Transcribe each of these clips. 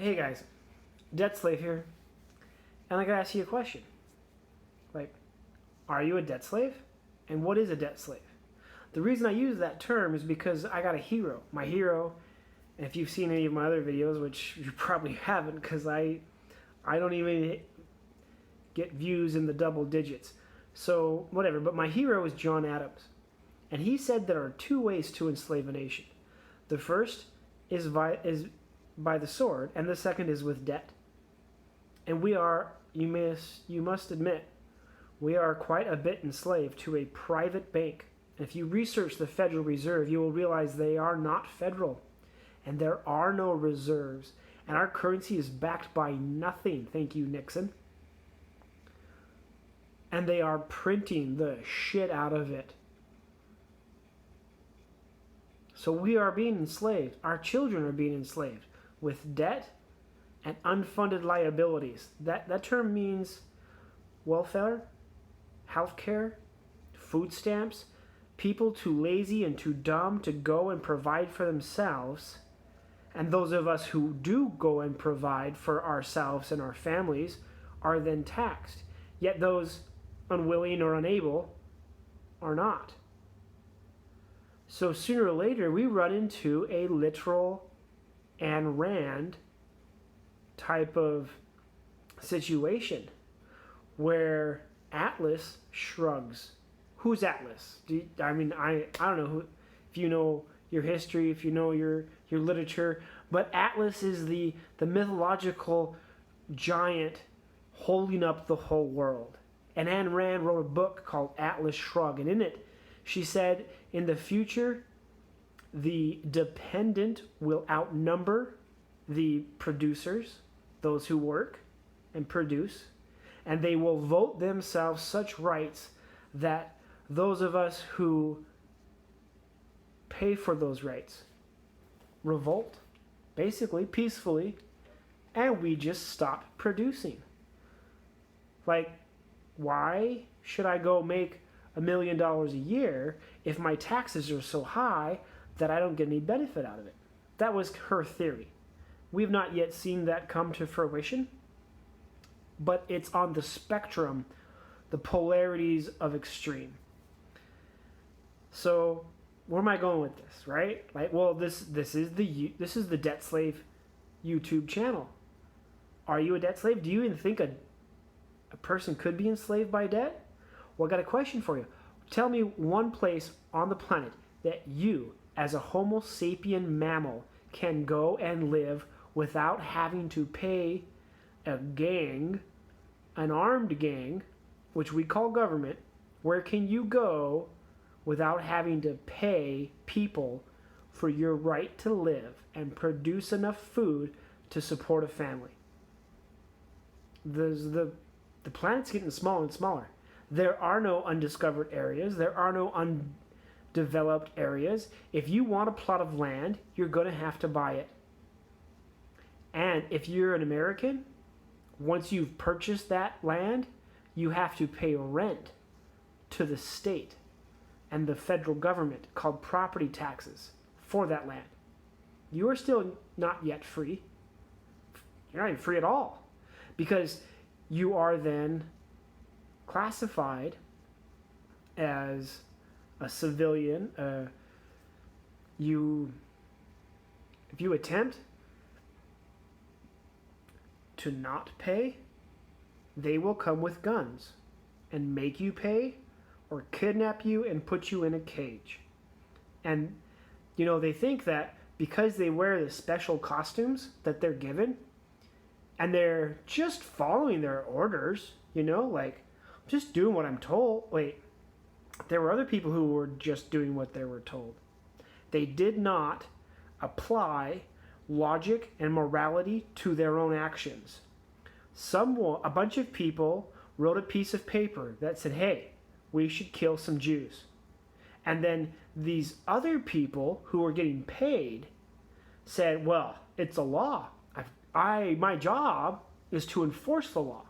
Hey guys, Debt Slave here, and I gotta ask you a question. Like, are you a debt slave? And what is a debt slave? The reason I use that term is because I got a hero. My hero, and if you've seen any of my other videos, which you probably haven't, because I don't even get views in the double digits. So whatever. But my hero is John Adams, and he said there are two ways to enslave a nation. The first is by the sword, and the second is with debt. And we are, you must admit, we are quite a bit enslaved to a private bank. And if you research the Federal Reserve, you will realize they are not federal, and there are no reserves, and our currency is backed by nothing. Thank you, Nixon. And they are printing the shit out of it. So we are being enslaved. Our children are being enslaved with debt and unfunded liabilities. That term means welfare, healthcare, food stamps, people too lazy and too dumb to go and provide for themselves. And those of us who do go and provide for ourselves and our families are then taxed. Yet those unwilling or unable are not. So sooner or later, we run into a literal Ayn Rand type of situation where Atlas shrugs. Who's Atlas? I don't know who, if you know your history, if you know your literature, but Atlas is the mythological giant holding up the whole world. And Ayn Rand wrote a book called Atlas Shrugged, and in it she said in the future the dependent will outnumber the producers, those who work and produce, and they will vote themselves such rights that those of us who pay for those rights revolt, basically, peacefully, and we just stop producing. Like, why should I go make $1 million a year if my taxes are so high that I don't get any benefit out of it? That was her theory. We've not yet seen that come to fruition, but it's on the spectrum, the polarities of extreme. So where am I going with this, right? Like, well, this is the Debt Slave YouTube channel. Are you a debt slave? Do you even think a person could be enslaved by debt? Well, I got a question for you. Tell me one place on the planet that you, as a Homo sapien mammal, can go and live without having to pay a gang, an armed gang, which we call government. Where can you go without having to pay people for your right to live and produce enough food to support a family? The planet's getting smaller and smaller. There are no undiscovered areas. There are no undeveloped areas. If you want a plot of land, you're going to have to buy it. And if you're an American, once you've purchased that land, you have to pay rent to the state and the federal government, called property taxes, for that land. You are still not yet free. You're not even free at all, because you are then classified as a civilian. If you attempt to not pay, they will come with guns and make you pay, or kidnap you and put you in a cage. And they think that because they wear the special costumes that they're given, and they're just following their orders, like, just doing what I'm told. Wait, there were other people who were just doing what they were told. They did not apply logic and morality to their own actions. A bunch of people wrote a piece of paper that said, hey, we should kill some Jews. And then these other people who were getting paid said, well, it's a law. My job is to enforce the law.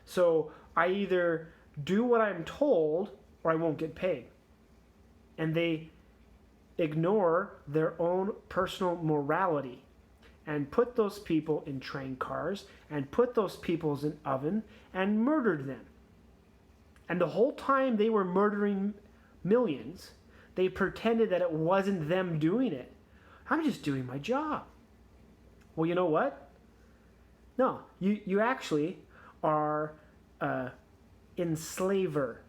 So I either do what I'm told or I won't get paid. And they ignore their own personal morality and put those people in train cars and put those people in oven and murdered them. And the whole time they were murdering millions, they pretended that it wasn't them doing it. I'm just doing my job. Well, you know what? No, you actually are enslaver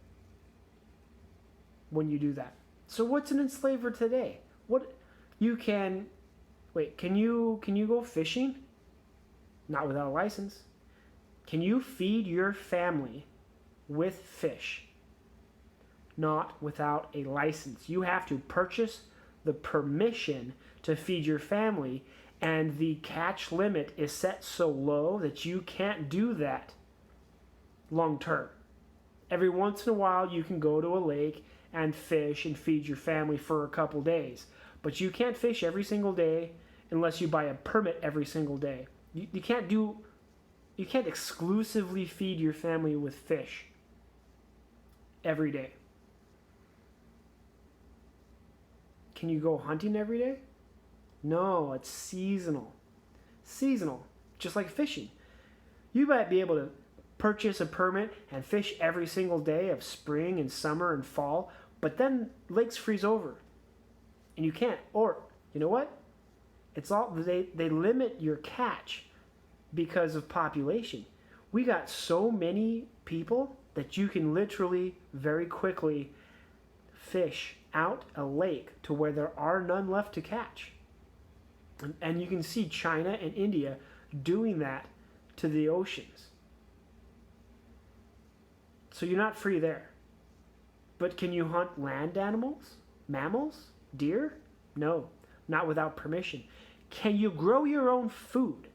when you do that. So what's an enslaver today? What you can wait, can you go fishing? Not without a license. Can you feed your family with fish? Not without a license. You have to purchase the permission to feed your family, and the catch limit is set so low that you can't do that long term. Every once in a while you can go to a lake and fish and feed your family for a couple days, but you can't fish every single day unless you buy a permit every single day. You can't exclusively feed your family with fish every day. Can you go hunting every day? No, it's seasonal. Seasonal, just like fishing. You might be able to purchase a permit and fish every single day of spring and summer and fall, but then lakes freeze over and you can't. Or, you know what? It's all they limit your catch because of population. We got so many people that you can literally very quickly fish out a lake to where there are none left to catch. And you can see China and India doing that to the oceans. So you're not free there. But can you hunt land animals? Mammals? Deer? No, not without permission. Can you grow your own food?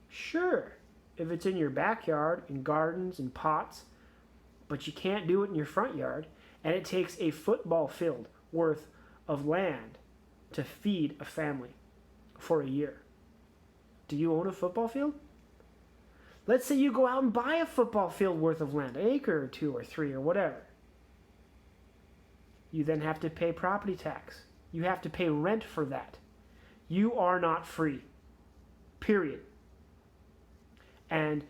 Sure, if it's in your backyard, in gardens, in pots. But you can't do it in your front yard. And it takes a football field worth of land to feed a family for a year. Do you own a football field? Let's say you go out and buy a football field worth of land, an acre or 2 or 3 or whatever. You then have to pay property tax. You have to pay rent for that. You are not free. Period. And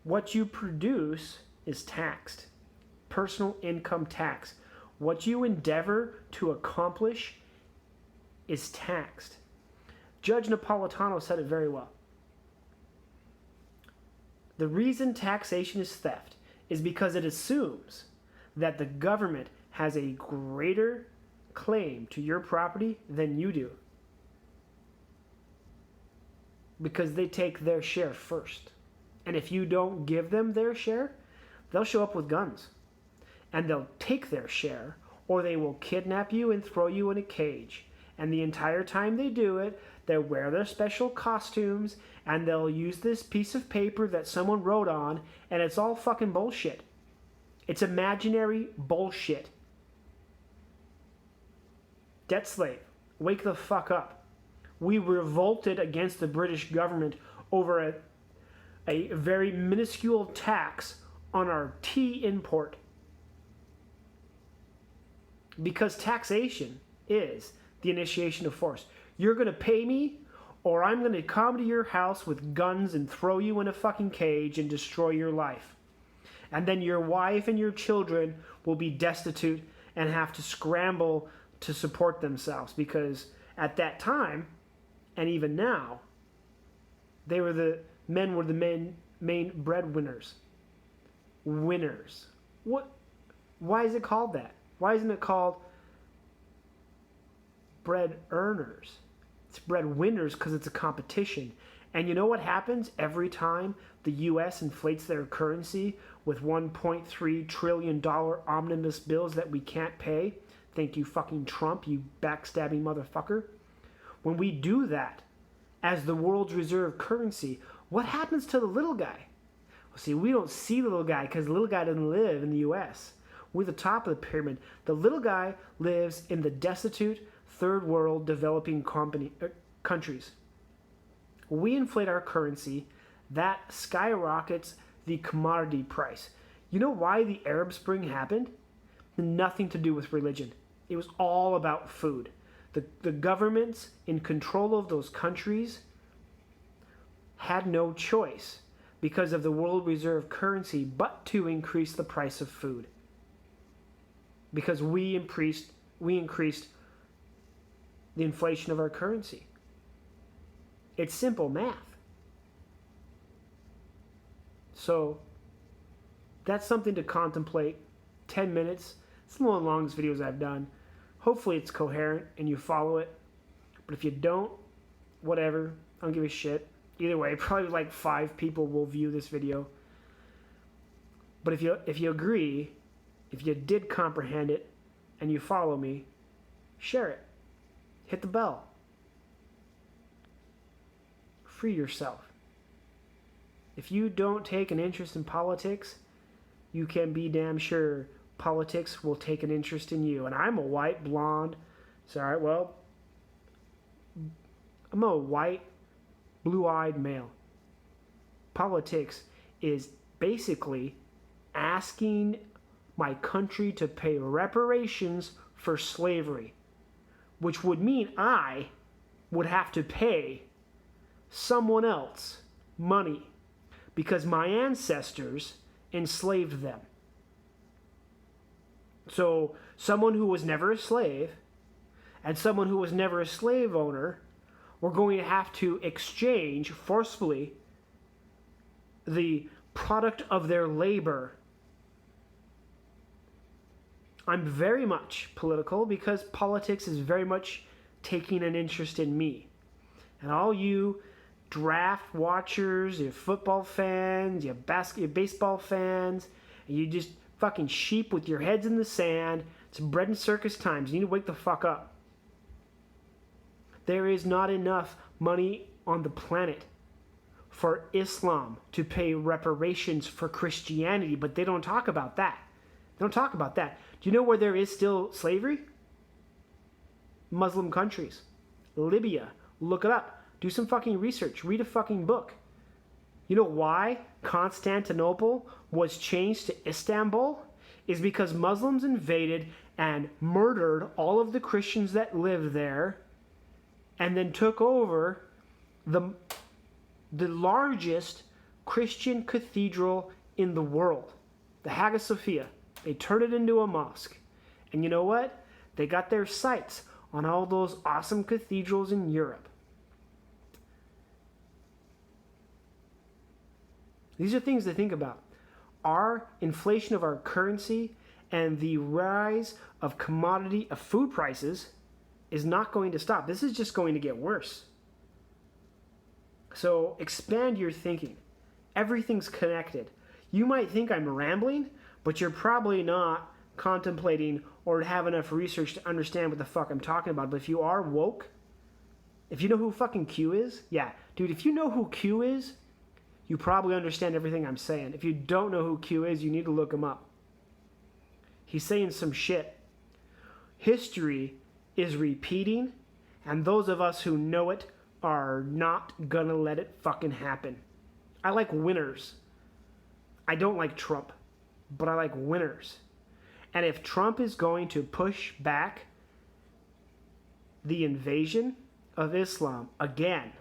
what you produce is taxed. Personal income tax. What you endeavor to accomplish is taxed. Judge Napolitano said it very well. The reason taxation is theft is because it assumes that the government has a greater claim to your property than you do. Because they take their share first. And if you don't give them their share, they'll show up with guns. And they'll take their share, or they will kidnap you and throw you in a cage. And the entire time they do it, they'll wear their special costumes, and they'll use this piece of paper that someone wrote on, and it's all fucking bullshit. It's imaginary bullshit. Debt slave, wake the fuck up. We revolted against the British government over a very minuscule tax on our tea import. Because taxation is the initiation of force. You're going to pay me, or I'm going to come to your house with guns and throw you in a fucking cage and destroy your life. And then your wife and your children will be destitute and have to scramble to support themselves. Because at that time, and even now, men were the main breadwinners. Winners. What? Why is it called that? Why isn't it called bread earners? It's breadwinners because it's a competition. And you know what happens every time the U.S. inflates their currency with $1.3 trillion omnibus bills that we can't pay? Thank you, fucking Trump, you backstabbing motherfucker. When we do that as the world's reserve currency, what happens to the little guy? Well, see, we don't see the little guy because the little guy doesn't live in the U.S. We're the top of the pyramid. The little guy lives in the destitute, third world, developing countries. We inflate our currency, that skyrockets the commodity price. You know why the Arab Spring happened? Nothing to do with religion. It was all about food. The governments in control of those countries had no choice because of the world reserve currency but to increase the price of food. Because we increased the inflation of our currency. It's simple math. So that's something to contemplate. 10 minutes. It's one of the longest videos I've done. Hopefully it's coherent and you follow it. But if you don't, whatever. I don't give a shit. Either way, probably like 5 people will view this video. But if you agree, if you did comprehend it and you follow me, share it. Hit the bell. Free yourself. If you don't take an interest in politics, you can be damn sure politics will take an interest in you. And I'm a white, blonde, sorry, well, I'm a white, blue-eyed male. Politics is basically asking my country to pay reparations for slavery, which would mean I would have to pay someone else money because my ancestors enslaved them. So someone who was never a slave and someone who was never a slave owner were going to have to exchange forcefully the product of their labor. I'm very much political because politics is very much taking an interest in me. And all you draft watchers, your football fans, your baseball fans, and you just fucking sheep with your heads in the sand. It's bread and circus times. You need to wake the fuck up. There is not enough money on the planet for Islam to pay reparations for Christianity, but they don't talk about that. They don't talk about that. Do you know where there is still slavery? Muslim countries. Libya. Look it up. Do some fucking research. Read a fucking book. You know why Constantinople was changed to Istanbul? Is because Muslims invaded and murdered all of the Christians that lived there and then took over the largest Christian cathedral in the world, the Hagia Sophia. They turned it into a mosque. And you know what? They got their sights on all those awesome cathedrals in Europe. These are things to think about. Our inflation of our currency and the rise of food prices is not going to stop. This is just going to get worse. So expand your thinking. Everything's connected. You might think I'm rambling, but you're probably not contemplating or have enough research to understand what the fuck I'm talking about. But if you are woke, if you know who fucking Q is, yeah, dude, if you know who Q is, you probably understand everything I'm saying. If you don't know who Q is, you need to look him up. He's saying some shit. History is repeating, and those of us who know it are not gonna let it fucking happen. I like winners. I don't like Trump, but I like winners. And if Trump is going to push back the invasion of Islam again,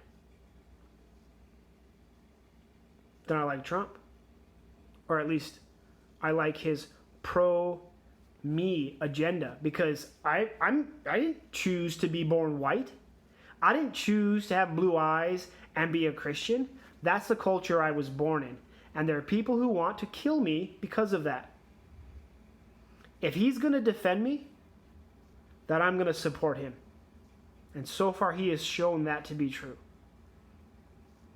then I like Trump. Or at least I like his pro-me agenda, because I didn't choose to be born white. I didn't choose to have blue eyes and be a Christian. That's the culture I was born in. And there are people who want to kill me because of that. If he's going to defend me, then I'm going to support him. And so far he has shown that to be true.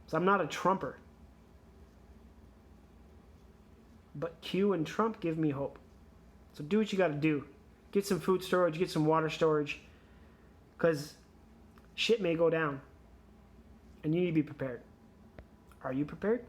So I'm not a Trumper. But Q and Trump give me hope. So do what you got to do. Get some food storage, get some water storage, because shit may go down. And you need to be prepared. Are you prepared?